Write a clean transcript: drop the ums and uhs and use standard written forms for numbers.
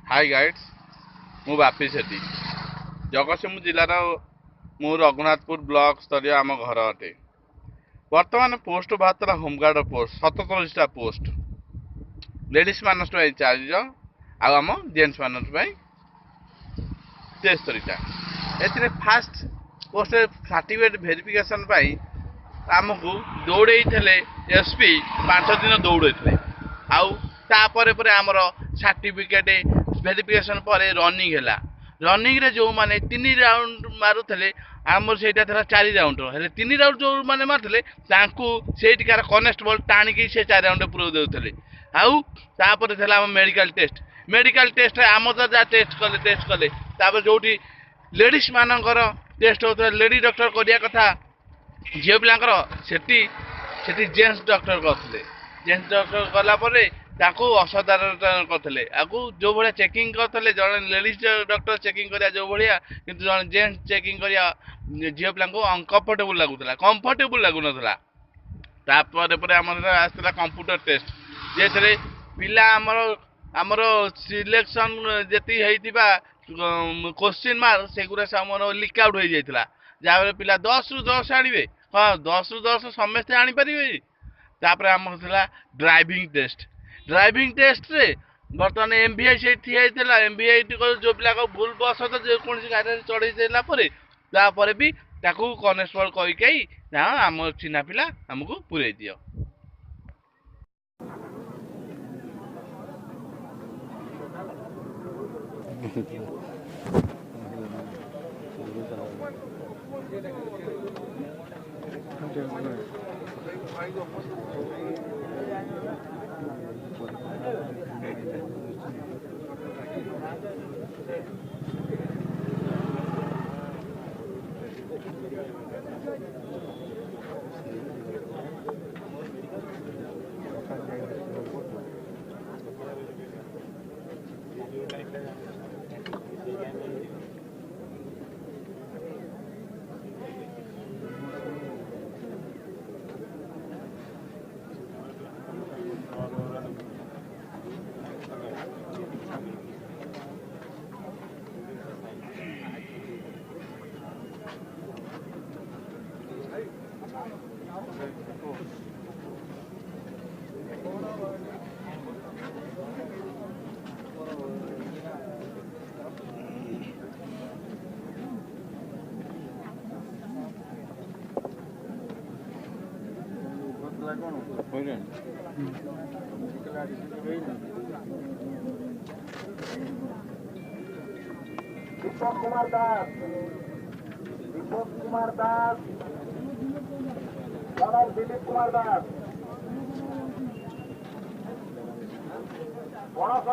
हाय guides मु बापी सेठी जगतसिंहपुर जिलार मु Raghunathpur block स्तरीय आम घर अटे। वर्तमान पोस्ट बाहर होमगार्ड पोस्ट 47टा पोस्ट लेडीज मानस 4 आम जेन्ट्स मानस 73टा। ए फास्ट पोस्ट सर्टिफिकेट वेरिफिकेशन आमको दौड़े एसपी 5 दिन दौड़े आउे आमर सर्टिफिकेट वेरिफिकेशन पर रनिंग है। रनिंग रे जो माने 3 राउंड मारुले आमर से 4 राउंड है 3 राउंड जो मैंने मारुले सेठिकार कनेस्टेबल टाणिकी से 4 राउंड पूरा देते आउ मेडिकल टेस्ट आम तो जहाँ टेस्ट कले जो लेडीज मानकर टेस्ट होता लेडी डॉक्टर करिया कथा झील पिलांकर सेठी जेन्ट्स डॉक्टर करते जेन्ट्स डॉक्टर कलापर असाधार करते आपको जो भाया चेकिंग करते जड़े लेडीज डॉक्टर चेकिंग करा जो भाया कि जड़े जेन्ट्स चेकिंग करा झील पिला अनकम्फर्टेबल लगुला कंफर्टेबल लगुनला आसला कंप्यूटर टेस्ट जे पिला आमर सिलेक्शन जी क्वेश्चन मार्क सेगुरा से लिक आउट हो जाता जहाँ पिला 10 रु 10 आने हाँ 10 रु 10 समस्ते आनीपर आम ड्राइविंग टेस्ट रे बर्तमान एमबीआई से ठिया एमबीआई जो पिला भूल बस जो कौन गाड़ी चढ़ई देलापर भी कनेस्टेबल कही आम चिन्हा पिला आमको पूरे दियो। दीपक कुमार दास दिलीप कुमार दास गणेश